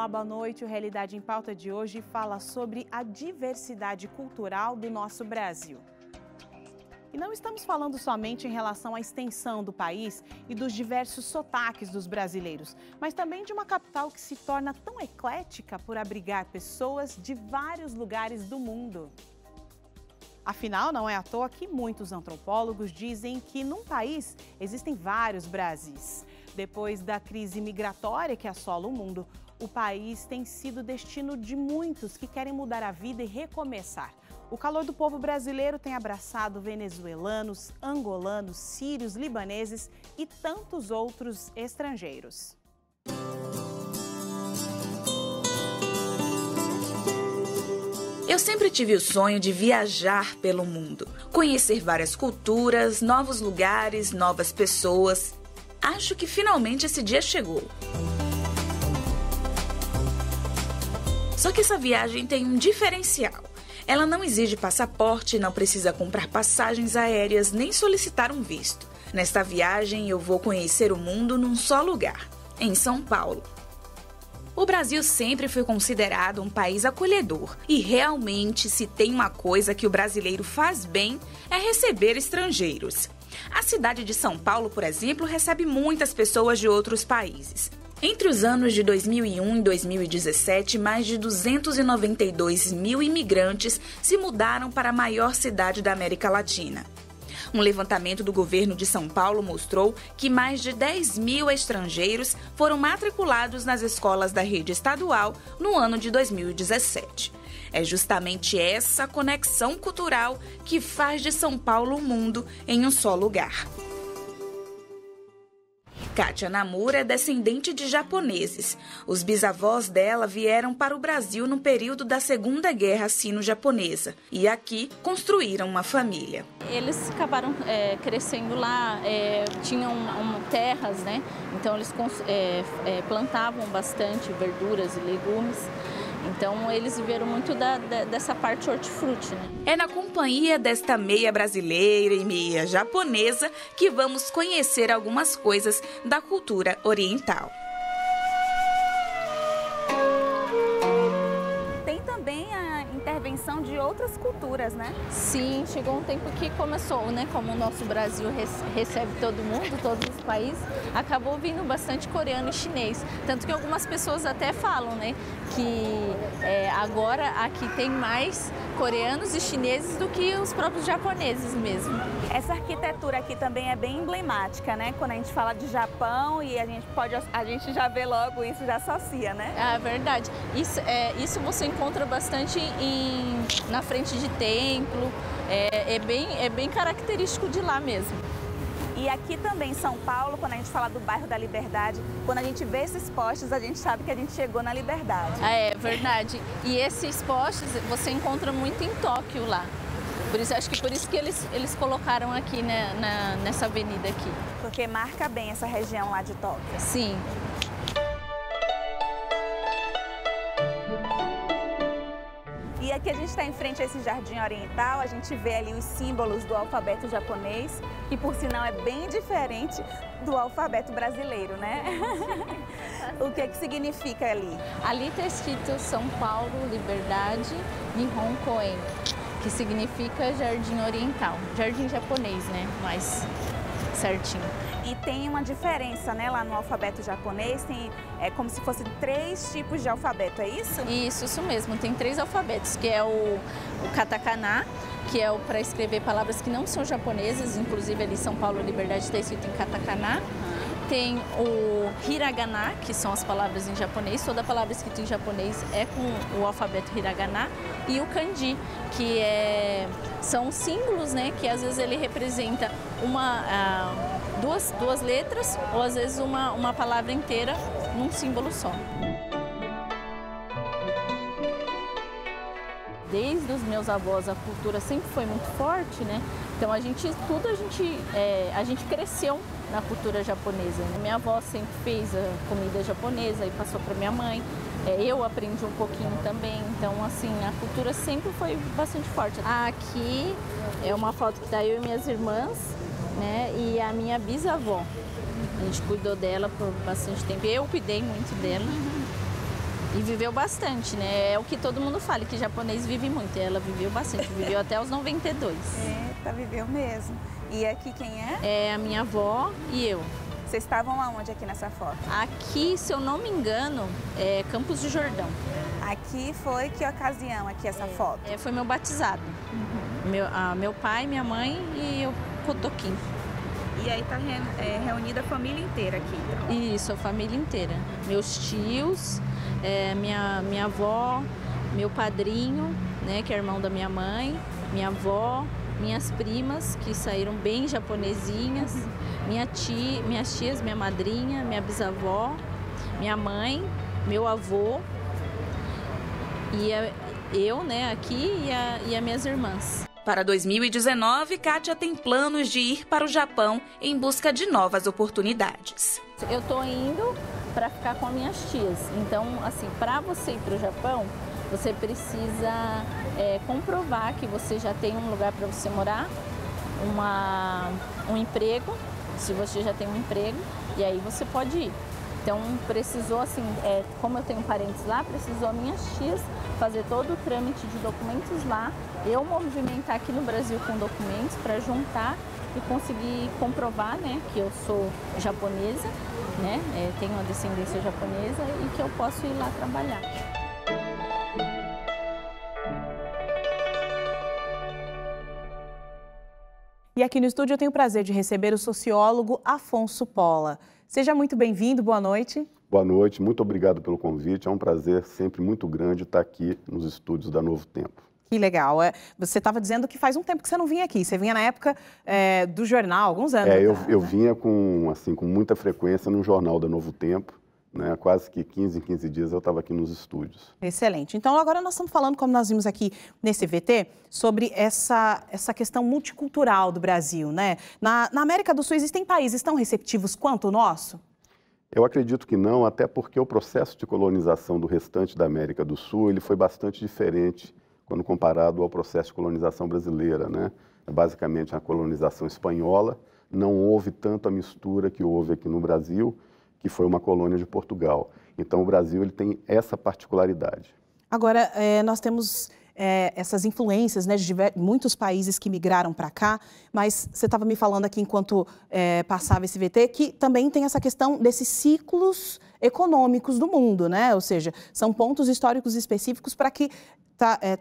Olá, boa noite. O Realidade em Pauta de hoje fala sobre a diversidade cultural do nosso Brasil. E não estamos falando somente em relação à extensão do país e dos diversos sotaques dos brasileiros, mas também de uma capital que se torna tão eclética por abrigar pessoas de vários lugares do mundo. Afinal, não é à toa que muitos antropólogos dizem que num país existem vários Brasis. Depois da crise migratória que assola o mundo, o país tem sido destino de muitos que querem mudar a vida e recomeçar. O calor do povo brasileiro tem abraçado venezuelanos, angolanos, sírios, libaneses e tantos outros estrangeiros. Eu sempre tive o sonho de viajar pelo mundo, conhecer várias culturas, novos lugares, novas pessoas. Acho que finalmente esse dia chegou. Só que essa viagem tem um diferencial. Ela não exige passaporte, não precisa comprar passagens aéreas nem solicitar um visto. Nesta viagem eu vou conhecer o mundo num só lugar, em São Paulo. O Brasil sempre foi considerado um país acolhedor e realmente, se tem uma coisa que o brasileiro faz bem, é receber estrangeiros. A cidade de São Paulo, por exemplo, recebe muitas pessoas de outros países. Entre os anos de 2001 e 2017, mais de 292 mil imigrantes se mudaram para a maior cidade da América Latina. Um levantamento do governo de São Paulo mostrou que mais de 10 mil estrangeiros foram matriculados nas escolas da rede estadual no ano de 2017. É justamente essa conexão cultural que faz de São Paulo o mundo em um só lugar. Kátia Namura é descendente de japoneses. Os bisavós dela vieram para o Brasil no período da Segunda Guerra Sino-Japonesa e aqui construíram uma família. Eles acabaram crescendo lá, tinham terras, né? Então eles plantavam bastante verduras e legumes. Então, eles viveram muito dessa parte hortifruti, né? É na companhia desta meia brasileira e meia japonesa que vamos conhecer algumas coisas da cultura oriental. Tem também a intervenção de outras culturas, né? Sim, chegou um tempo que começou, né? Como o nosso Brasil recebe todo mundo, todos os países, acabou vindo bastante coreano e chinês. Tanto que algumas pessoas até falam, né? Que agora aqui tem mais coreanos e chineses do que os próprios japoneses mesmo. Essa arquitetura aqui também é bem emblemática, né? Quando a gente fala de Japão e a gente já vê logo isso, já associa, né? É verdade. Isso você encontra bastante na frente de templo, é bem característico de lá mesmo. E aqui também em São Paulo, quando a gente fala do bairro da Liberdade, quando a gente vê esses postes, a gente sabe que a gente chegou na Liberdade. É verdade. E esses postes você encontra muito em Tóquio lá. Acho que por isso que eles colocaram aqui, né, nessa avenida aqui. Porque marca bem essa região lá de Tóquio. Sim. E aqui a gente está em frente a esse jardim oriental, a gente vê ali os símbolos do alfabeto japonês, que por sinal é bem diferente do alfabeto brasileiro, né? O que significa ali? Ali está escrito São Paulo, Liberdade, Nihon Koen, que significa Jardim Oriental. Jardim japonês, né? Mais certinho. E tem uma diferença, né, lá no alfabeto japonês, é como se fossem 3 tipos de alfabeto, é isso? Isso mesmo, tem 3 alfabetos, que é o katakana, que é para escrever palavras que não são japonesas, inclusive ali São Paulo Liberdade está escrito em katakana. Tem o hiragana, que são as palavras em japonês, toda palavra escrita em japonês é com o alfabeto hiragana, e o kanji, que são símbolos, né, que às vezes ele representa duas letras ou às vezes uma palavra inteira num símbolo só. Desde os meus avós a cultura sempre foi muito forte, né? Então a gente cresceu na cultura japonesa. Minha avó sempre fez a comida japonesa e passou para minha mãe. Eu aprendi um pouquinho também, então assim, a cultura sempre foi bastante forte. Aqui é uma foto que está eu e minhas irmãs, né? E a minha bisavó. A gente cuidou dela por bastante tempo. Eu cuidei muito dela. E viveu bastante, né? É o que todo mundo fala, que japonês vive muito. E ela viveu bastante, viveu até os 92. Eita, viveu mesmo. E aqui quem é? É a minha avó e eu. Vocês estavam aonde aqui nessa foto? Aqui, se eu não me engano, é Campos do Jordão. Aqui foi que ocasião, aqui essa foto? Foi meu batizado. Meu pai, minha mãe e o Cotoquim. E aí tá reunida a família inteira aqui, então? Isso, a família inteira. Meus tios, minha avó, meu padrinho, né, que é irmão da minha mãe, minha avó, minhas primas, que saíram bem japonesinhas, minhas tias, minha madrinha, minha bisavó, minha mãe, meu avô, e eu, né, aqui e as minhas irmãs. Para 2019, Kátia tem planos de ir para o Japão em busca de novas oportunidades. Eu estou indo para ficar com as minhas tias. Então, assim, para você ir para o Japão, você precisa comprovar que você já tem um lugar para você morar, um emprego, se você já tem um emprego, e aí você pode ir. Então, precisou, assim, como eu tenho parentes lá, precisou as minhas tias fazer todo o trâmite de documentos lá, eu movimentar aqui no Brasil com documentos para juntar e conseguir comprovar, né, que eu sou japonesa, né, tenho uma descendência japonesa e que eu posso ir lá trabalhar. E aqui no estúdio eu tenho o prazer de receber o sociólogo Afonso Pola. Seja muito bem-vindo, boa noite. Boa noite, muito obrigado pelo convite. É um prazer sempre muito grande estar aqui nos estúdios da Novo Tempo. Que legal. Você estava dizendo que faz um tempo que você não vinha aqui. Você vinha na época do jornal, alguns anos atrás, eu vinha com muita frequência no jornal da Novo Tempo. Né? Quase que 15 em 15 dias eu estava aqui nos estúdios. Excelente. Então, agora nós estamos falando, como nós vimos aqui nesse VT, sobre essa questão multicultural do Brasil, né? Na América do Sul existem países tão receptivos quanto o nosso? Eu acredito que não, até porque o processo de colonização do restante da América do Sul ele foi bastante diferente quando comparado ao processo de colonização brasileira, né? Basicamente, a colonização espanhola não houve tanto a mistura que houve aqui no Brasil, que foi uma colônia de Portugal. Então, o Brasil ele tem essa particularidade. Agora, nós temos essas influências, né, de muitos países que migraram para cá, mas você estava me falando aqui, enquanto passava esse VT, que também tem essa questão desses ciclos econômicos do mundo, né? Ou seja, são pontos históricos específicos para que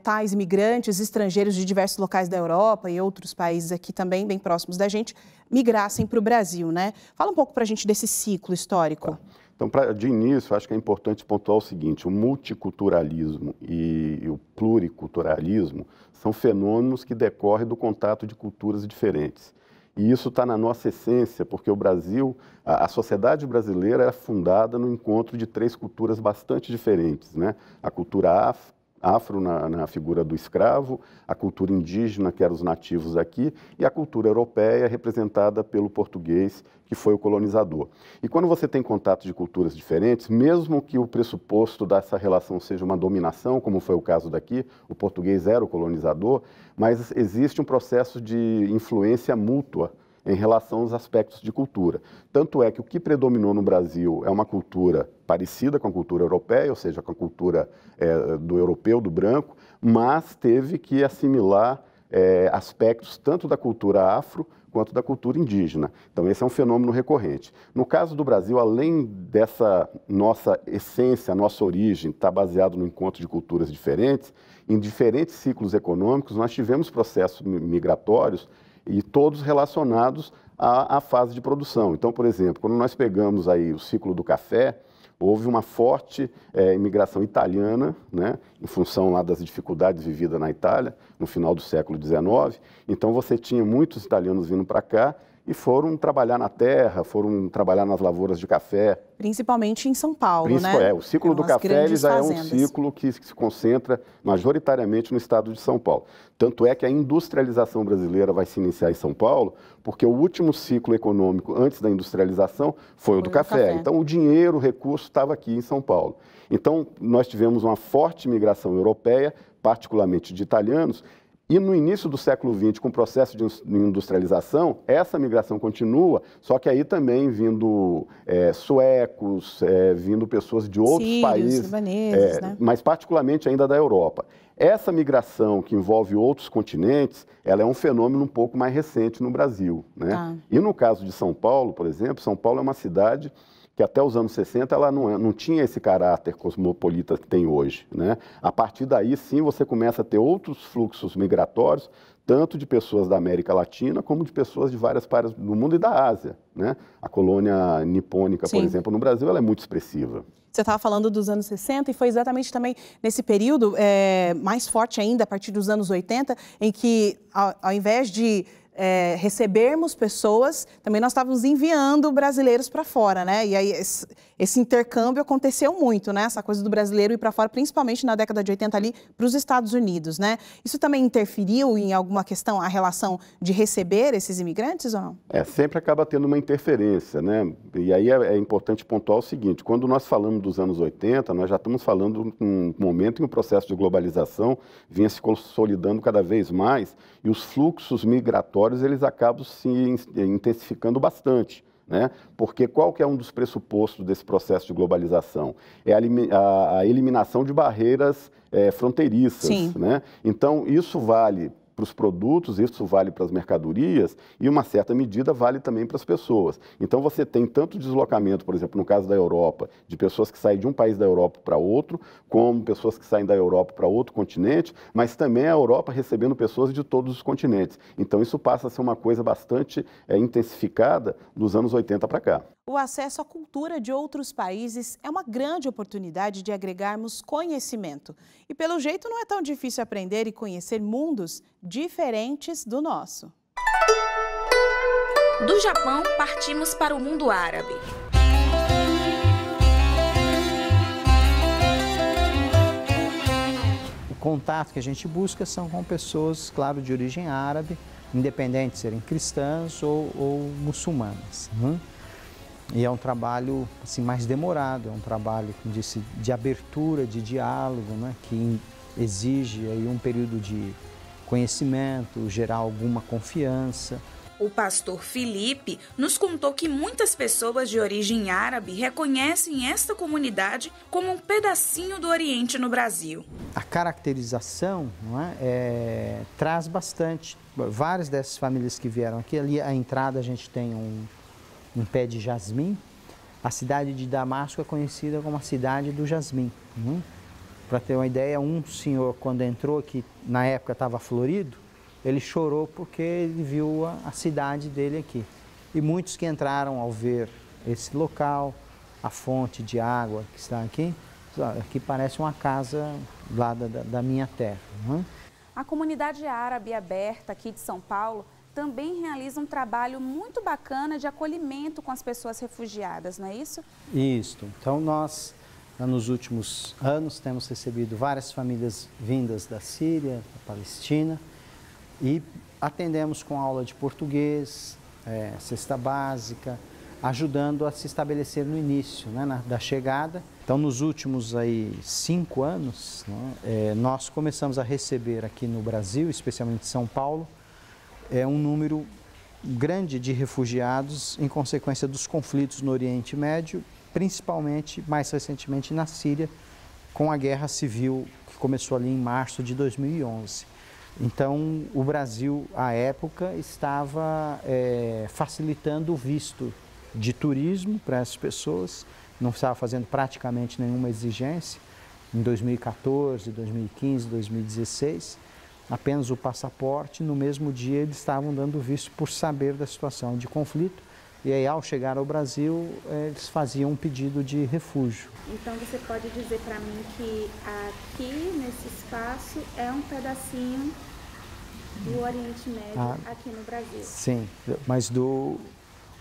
tais imigrantes, estrangeiros de diversos locais da Europa e outros países aqui também, bem próximos da gente, migrassem para o Brasil, né? Fala um pouco para a gente desse ciclo histórico. Então, de início, acho que é importante pontuar o seguinte, o multiculturalismo e o pluriculturalismo são fenômenos que decorrem do contato de culturas diferentes. E isso está na nossa essência, porque o Brasil, a sociedade brasileira é fundada no encontro de três culturas bastante diferentes, né? A cultura afro na figura do escravo, a cultura indígena, que eram os nativos aqui, e a cultura europeia, representada pelo português, que foi o colonizador. E quando você tem contato de culturas diferentes, mesmo que o pressuposto dessa relação seja uma dominação, como foi o caso daqui, o português era o colonizador, mas existe um processo de influência mútua em relação aos aspectos de cultura. Tanto é que o que predominou no Brasil é uma cultura parecida com a cultura europeia, ou seja, com a cultura do europeu, do branco, mas teve que assimilar aspectos tanto da cultura afro quanto da cultura indígena. Então, esse é um fenômeno recorrente. No caso do Brasil, além dessa nossa essência, nossa origem, estar baseado no encontro de culturas diferentes, em diferentes ciclos econômicos, nós tivemos processos migratórios e todos relacionados à fase de produção. Então, por exemplo, quando nós pegamos aí o ciclo do café, houve uma forte imigração italiana, né, em função lá das dificuldades vividas na Itália, no final do século XIX. Então, você tinha muitos italianos vindo para cá e foram trabalhar na terra, foram trabalhar nas lavouras de café. Principalmente em São Paulo, né? O ciclo do café ele já é um ciclo que se concentra majoritariamente no estado de São Paulo. Tanto é que a industrialização brasileira vai se iniciar em São Paulo, porque o último ciclo econômico antes da industrialização foi o do café. Então, o dinheiro, o recurso estava aqui em São Paulo. Então, nós tivemos uma forte migração europeia, particularmente de italianos, E no início do século XX, com o processo de industrialização, essa migração continua, só que aí também vindo suecos, vindo pessoas de outros Sírios, países, libaneses, né? mas particularmente ainda da Europa. Essa migração que envolve outros continentes, ela é um fenômeno um pouco mais recente no Brasil, né? Ah. E no caso de São Paulo, por exemplo, São Paulo é uma cidade que até os anos 60 ela não tinha esse caráter cosmopolita que tem hoje, né? A partir daí, sim, você começa a ter outros fluxos migratórios, tanto de pessoas da América Latina como de pessoas de várias partes do mundo e da Ásia, né? A colônia nipônica, por exemplo, no Brasil, ela é muito expressiva. Você estava falando dos anos 60 e foi exatamente também nesse período, mais forte ainda, a partir dos anos 80, em que, ao invés de recebermos pessoas, também nós estávamos enviando brasileiros para fora, né? E aí esse intercâmbio aconteceu muito, né? Essa coisa do brasileiro ir para fora, principalmente na década de 80 ali, para os Estados Unidos, né? Isso também interferiu em alguma questão, a relação de receber esses imigrantes ou não? Sempre acaba tendo uma interferência, né? E aí é importante pontuar o seguinte, quando nós falamos dos anos 80, nós já estamos falando de um momento em que o processo de globalização vinha se consolidando cada vez mais e os fluxos migratórios eles acabam se intensificando bastante, né? Porque qual que é um dos pressupostos desse processo de globalização? É a eliminação de barreiras fronteiriças, Sim. né? Então, isso vale para os produtos, isso vale para as mercadorias e, uma certa medida, vale também para as pessoas. Então, você tem tanto deslocamento, por exemplo, no caso da Europa, de pessoas que saem de um país da Europa para outro, como pessoas que saem da Europa para outro continente, mas também a Europa recebendo pessoas de todos os continentes. Então, isso passa a ser uma coisa bastante intensificada dos anos 80 para cá. O acesso à cultura de outros países é uma grande oportunidade de agregarmos conhecimento. E, pelo jeito, não é tão difícil aprender e conhecer mundos diferentes do nosso. Do Japão, partimos para o mundo árabe. O contato que a gente busca são com pessoas, claro, de origem árabe, independente de serem cristãs ou muçulmanas, né? E é um trabalho assim, mais demorado, é um trabalho, como disse, de abertura, de diálogo, né? Que exige aí um período de conhecimento, gerar alguma confiança. O pastor Felipe nos contou que muitas pessoas de origem árabe reconhecem esta comunidade como um pedacinho do Oriente no Brasil. A caracterização, não é, traz bastante. Várias dessas famílias que vieram aqui, ali à entrada a gente tem um pé de jasmim. A cidade de Damasco é conhecida como a cidade do jasmim. Para ter uma ideia, um senhor, quando entrou aqui, na época estava florido, ele chorou porque ele viu a cidade dele aqui. E muitos que entraram ao ver esse local, a fonte de água que está aqui, aqui parece uma casa lá da minha terra. A comunidade árabe aberta aqui de São Paulo também realiza um trabalho muito bacana de acolhimento com as pessoas refugiadas, não é isso? Isso. Então, nós, nos últimos anos, temos recebido várias famílias vindas da Síria, da Palestina, e atendemos com aula de português, cesta básica, ajudando a se estabelecer no início, né, da chegada. Então, nos últimos 5 anos, né, nós começamos a receber aqui no Brasil, especialmente em São Paulo, um número grande de refugiados em consequência dos conflitos no Oriente Médio, principalmente, mais recentemente, na Síria, com a guerra civil que começou ali em março de 2011. Então, o Brasil, à época, estava facilitando o visto de turismo para essas pessoas, não estava fazendo praticamente nenhuma exigência, em 2014, 2015, 2016, apenas o passaporte. No mesmo dia eles estavam dando visto por saber da situação de conflito, e aí ao chegar ao Brasil eles faziam um pedido de refúgio. Então você pode dizer para mim que aqui nesse espaço é um pedacinho do Oriente Médio aqui no Brasil? Sim, mas do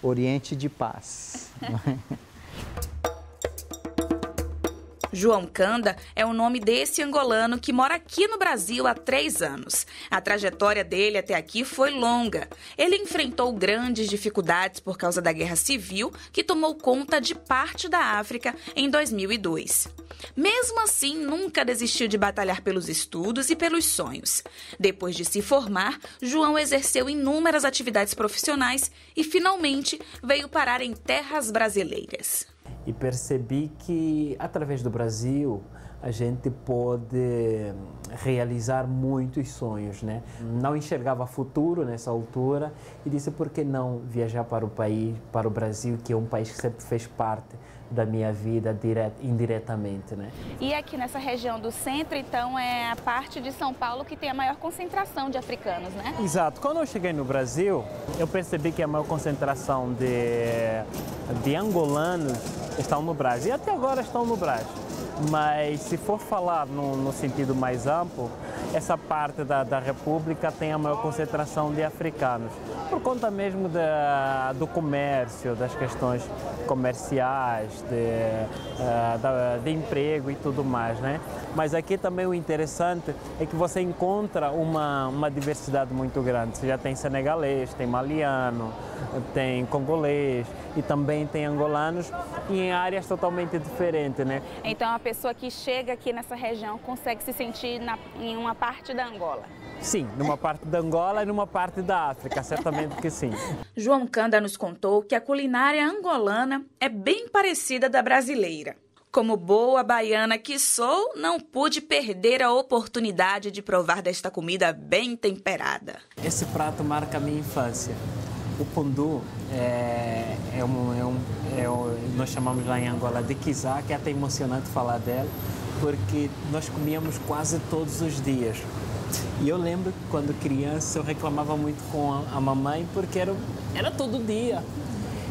Oriente de Paz. João Canda é o nome desse angolano que mora aqui no Brasil há 3 anos. A trajetória dele até aqui foi longa. Ele enfrentou grandes dificuldades por causa da guerra civil que tomou conta de parte da África em 2002. Mesmo assim, nunca desistiu de batalhar pelos estudos e pelos sonhos. Depois de se formar, João exerceu inúmeras atividades profissionais e finalmente veio parar em terras brasileiras. E percebi que, através do Brasil, a gente pode realizar muitos sonhos, né? Não enxergava futuro nessa altura e disse por que não viajar para o país, para o Brasil, que é um país que sempre fez parte da minha vida indiretamente, né? E aqui nessa região do centro, então, é a parte de São Paulo que tem a maior concentração de africanos, né? Exato. Quando eu cheguei no Brasil, eu percebi que a maior concentração de angolanos estão no Brasil. E até agora estão no Brasil. Mas se for falar no sentido mais amplo, essa parte da República tem a maior concentração de africanos, por conta mesmo do comércio, das questões comerciais, de emprego e tudo mais, né? Mas aqui também o interessante é que você encontra uma diversidade muito grande. Você já tem senegalês, tem maliano, tem congolês e também tem angolanos em áreas totalmente diferentes, né? Então a pessoa que chega aqui nessa região consegue se sentir em uma parte da Angola? Sim, numa parte da Angola e numa parte da África, certamente que sim. João Canda nos contou que a culinária angolana é bem parecida da brasileira. Como boa baiana que sou, não pude perder a oportunidade de provar desta comida bem temperada. Esse prato marca a minha infância. O pondu nós chamamos lá em Angola de kizá, que é até emocionante falar dela, porque nós comíamos quase todos os dias. E eu lembro que quando criança eu reclamava muito com a mamãe porque era todo dia,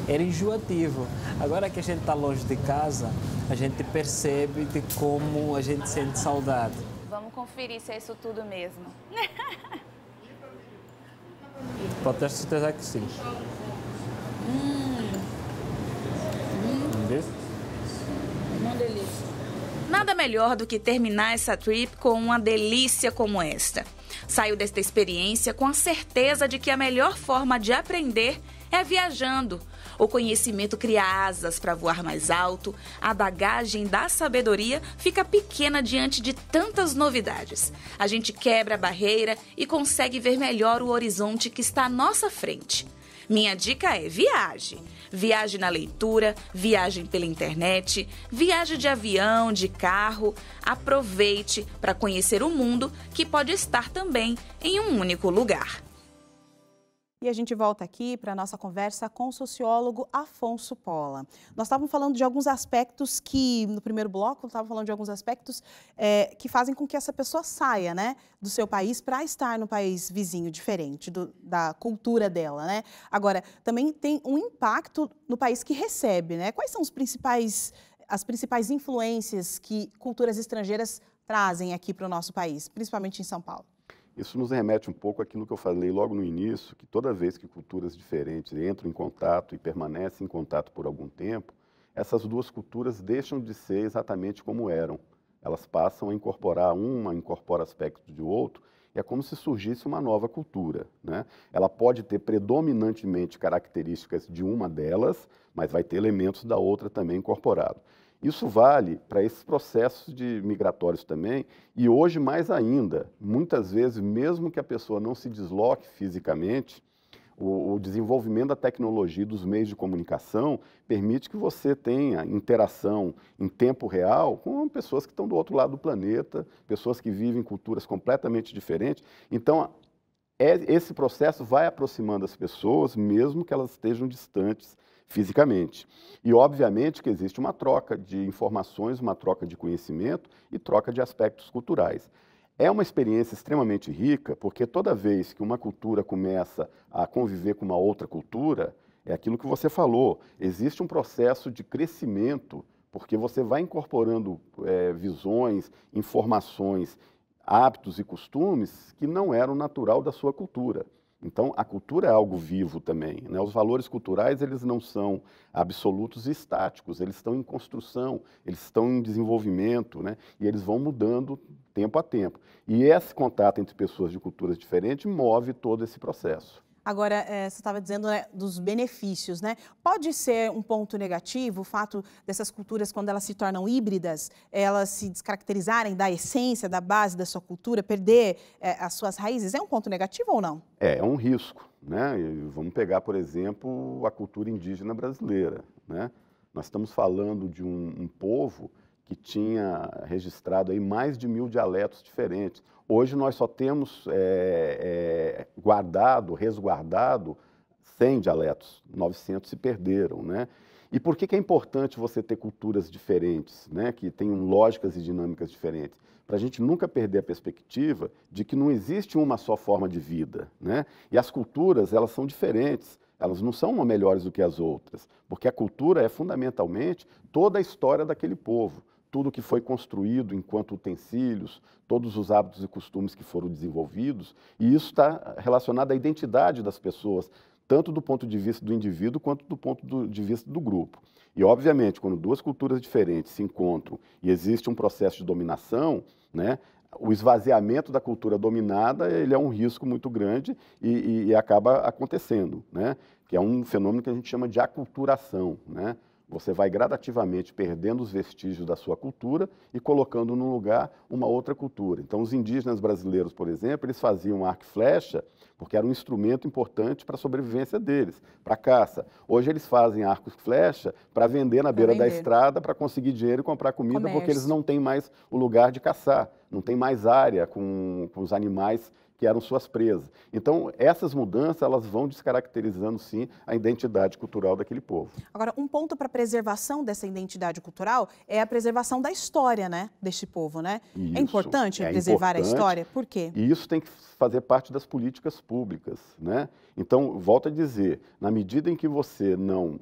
era enjoativo. Agora que a gente está longe de casa, a gente percebe de como a gente sente saudade. Vamos conferir se é isso tudo mesmo. Pode ter certeza que sim. Uma delícia. Nada melhor do que terminar essa trip com uma delícia como esta. Saio desta experiência com a certeza de que a melhor forma de aprender é viajando. O conhecimento cria asas para voar mais alto, a bagagem da sabedoria fica pequena diante de tantas novidades. A gente quebra a barreira e consegue ver melhor o horizonte que está à nossa frente. Minha dica é viaje. Viaje na leitura, viagem pela internet, viaje de avião, de carro. Aproveite para conhecer o mundo que pode estar também em um único lugar. E a gente volta aqui para a nossa conversa com o sociólogo Afonso Pola. Nós estávamos falando de alguns aspectos que, no primeiro bloco, que fazem com que essa pessoa saia, né, do seu país para estar no país vizinho, diferente da cultura dela, né? Agora, também tem um impacto no país que recebe, né? Quais são as principais influências que culturas estrangeiras trazem aqui para o nosso país, principalmente em São Paulo? Isso nos remete um pouco àquilo que eu falei logo no início, que toda vez que culturas diferentes entram em contato e permanecem em contato por algum tempo, essas duas culturas deixam de ser exatamente como eram. Elas passam a incorporar incorpora aspectos de outro, e é como se surgisse uma nova cultura, né? Ela pode ter predominantemente características de uma delas, mas vai ter elementos da outra também incorporados. Isso vale para esses processos migratórios também, e hoje mais ainda, muitas vezes, mesmo que a pessoa não se desloque fisicamente, o desenvolvimento da tecnologia e dos meios de comunicação permite que você tenha interação em tempo real com pessoas que estão do outro lado do planeta, pessoas que vivem em culturas completamente diferentes. Então, esse processo vai aproximando as pessoas, mesmo que elas estejam distantes fisicamente. E, obviamente, que existe uma troca de informações, uma troca de conhecimento e troca de aspectos culturais. É uma experiência extremamente rica, porque toda vez que uma cultura começa a conviver com uma outra cultura, é aquilo que você falou, existe um processo de crescimento, porque você vai incorporando visões, informações, hábitos e costumes que não eram natural da sua cultura. Então, a cultura é algo vivo também, né? Os valores culturais, eles não são absolutos e estáticos, eles estão em construção, eles estão em desenvolvimento, né? E eles vão mudando tempo a tempo. E esse contato entre pessoas de culturas diferentes move todo esse processo. Agora, você estava dizendo, né, dos benefícios, né? Pode ser um ponto negativo o fato dessas culturas, quando elas se tornam híbridas, elas se descaracterizarem da essência, da base da sua cultura, perder as suas raízes? É um ponto negativo ou não? É um risco, né? E vamos pegar, por exemplo, a cultura indígena brasileira, né? Nós estamos falando de um povo que tinha registrado aí mais de 1000 dialetos diferentes. Hoje nós só temos resguardado 100 dialetos, 900 se perderam, né? E por que é importante você ter culturas diferentes, né? Que tenham lógicas e dinâmicas diferentes? Para a gente nunca perder a perspectiva de que não existe uma só forma de vida, né? E as culturas, elas são diferentes. Elas não são uma melhores do que as outras, porque a cultura é fundamentalmente toda a história daquele povo. Tudo que foi construído enquanto utensílios, todos os hábitos e costumes que foram desenvolvidos, e isso está relacionado à identidade das pessoas, tanto do ponto de vista do indivíduo quanto do ponto de vista do grupo. E, obviamente, quando duas culturas diferentes se encontram e existe um processo de dominação, né, o esvaziamento da cultura dominada ele é um risco muito grande e acaba acontecendo, né, que é um fenômeno que a gente chama de aculturação, né? Você vai gradativamente perdendo os vestígios da sua cultura e colocando no lugar uma outra cultura. Então, os indígenas brasileiros, por exemplo, eles faziam arco e flecha porque era um instrumento importante para a sobrevivência deles, para a caça. Hoje eles fazem arco e flecha para vender na beira da estrada, para conseguir dinheiro e comprar comida, porque eles não têm mais o lugar de caçar, não tem mais área com os animais que eram suas presas. Então, essas mudanças, elas vão descaracterizando, sim, a identidade cultural daquele povo. Agora, um ponto para a preservação dessa identidade cultural é a preservação da história, né, deste povo, né? Isso, é importante preservar a história? Por quê? E isso tem que fazer parte das políticas públicas, né? Então, volto a dizer, na medida em que você não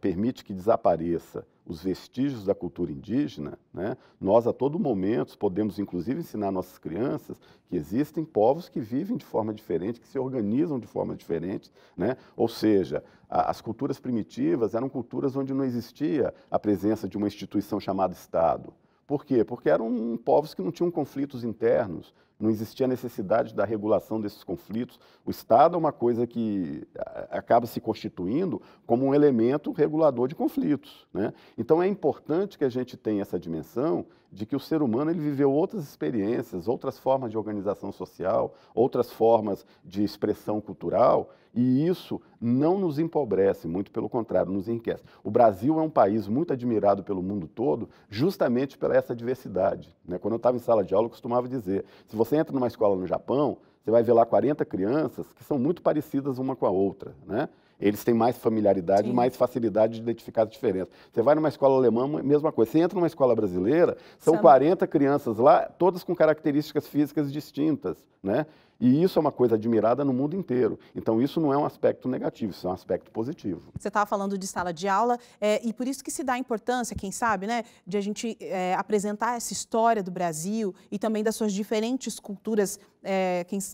permite que desapareça os vestígios da cultura indígena, né, nós a todo momento podemos inclusive ensinar nossas crianças que existem povos que vivem de forma diferente, que se organizam de forma diferente, né? Ou seja, as culturas primitivas eram culturas onde não existia a presença de uma instituição chamada Estado. Por quê? Porque eram povos que não tinham conflitos internos, não existia necessidade da regulação desses conflitos. O Estado é uma coisa que acaba se constituindo como um elemento regulador de conflitos, né? Então é importante que a gente tenha essa dimensão de que o ser humano ele viveu outras experiências, outras formas de organização social, outras formas de expressão cultural, e isso não nos empobrece, muito pelo contrário, nos enriquece. O Brasil é um país muito admirado pelo mundo todo, justamente pela essa diversidade, né? Quando eu estava em sala de aula, eu costumava dizer, se você entra numa escola no Japão, você vai ver lá 40 crianças que são muito parecidas uma com a outra, né? Eles têm mais familiaridade, mais facilidade de identificar as diferenças. Você vai numa escola alemã, mesma coisa. Você entra numa escola brasileira, são 40 crianças lá, todas com características físicas distintas, né? E isso é uma coisa admirada no mundo inteiro. Então, isso não é um aspecto negativo, isso é um aspecto positivo. Você estava falando de sala de aula, e por isso que se dá a importância, quem sabe, né, de a gente apresentar essa história do Brasil e também das suas diferentes culturas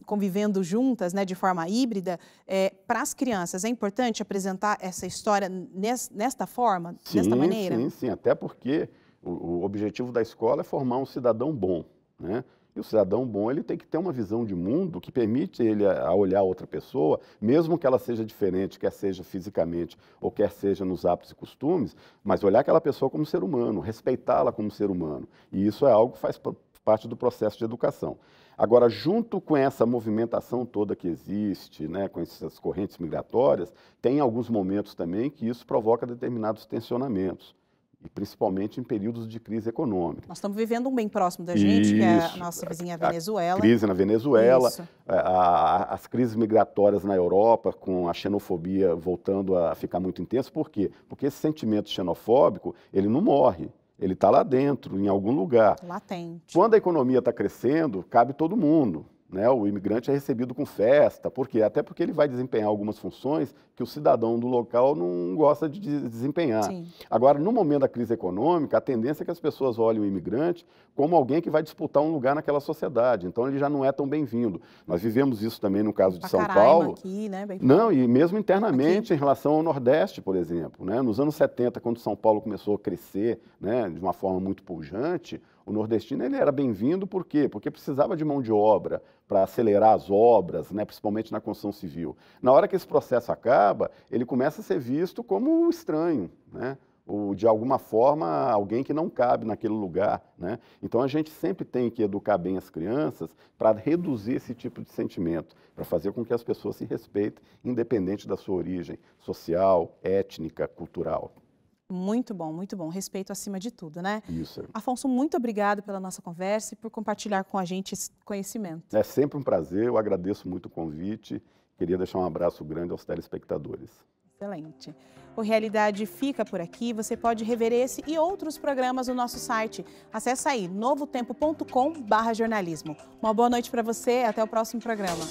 convivendo juntas, né, de forma híbrida, para as crianças. É importante apresentar essa história nesta forma, desta maneira? Sim. Até porque o objetivo da escola é formar um cidadão bom, né? E o cidadão bom ele tem que ter uma visão de mundo que permite ele a olhar outra pessoa, mesmo que ela seja diferente, quer seja fisicamente ou quer seja nos hábitos e costumes, mas olhar aquela pessoa como ser humano, respeitá-la como ser humano. E isso é algo que faz parte do processo de educação. Agora, junto com essa movimentação toda que existe, né, com essas correntes migratórias, tem alguns momentos também que isso provoca determinados tensionamentos. E principalmente em períodos de crise econômica. Nós estamos vivendo um bem próximo da gente, que é a nossa vizinha Venezuela. A crise na Venezuela, as crises migratórias na Europa, com a xenofobia voltando a ficar muito intensa. Por quê? Porque esse sentimento xenofóbico, ele não morre, ele está lá dentro, em algum lugar. Latente. Quando a economia está crescendo, cabe todo mundo, né? O imigrante é recebido com festa. Por quê? Até porque ele vai desempenhar algumas funções que o cidadão do local não gosta de desempenhar. Sim. Agora, no momento da crise econômica, a tendência é que as pessoas olhem o imigrante como alguém que vai disputar um lugar naquela sociedade. Então, ele já não é tão bem-vindo. Nós vivemos isso também no caso de São Paulo. Aqui, né? Não, e mesmo internamente aqui, em relação ao Nordeste, por exemplo, né? Nos anos 70, quando São Paulo começou a crescer, né, de uma forma muito pujante, o nordestino ele era bem-vindo por quê? Porque precisava de mão de obra para acelerar as obras, né, principalmente na construção civil. Na hora que esse processo acaba, ele começa a ser visto como estranho, né? Ou, de alguma forma, alguém que não cabe naquele lugar, né? Então, a gente sempre tem que educar bem as crianças para reduzir esse tipo de sentimento, para fazer com que as pessoas se respeitem, independente da sua origem social, étnica, cultural. Muito bom, muito bom. Respeito acima de tudo, né? Isso. Afonso, muito obrigado pela nossa conversa e por compartilhar com a gente esse conhecimento. É sempre um prazer, eu agradeço muito o convite. Queria deixar um abraço grande aos telespectadores. Excelente. O Realidade fica por aqui. Você pode rever esse e outros programas no nosso site. Acesse aí, novotempo.com/jornalismo. Uma boa noite para você. Até o próximo programa.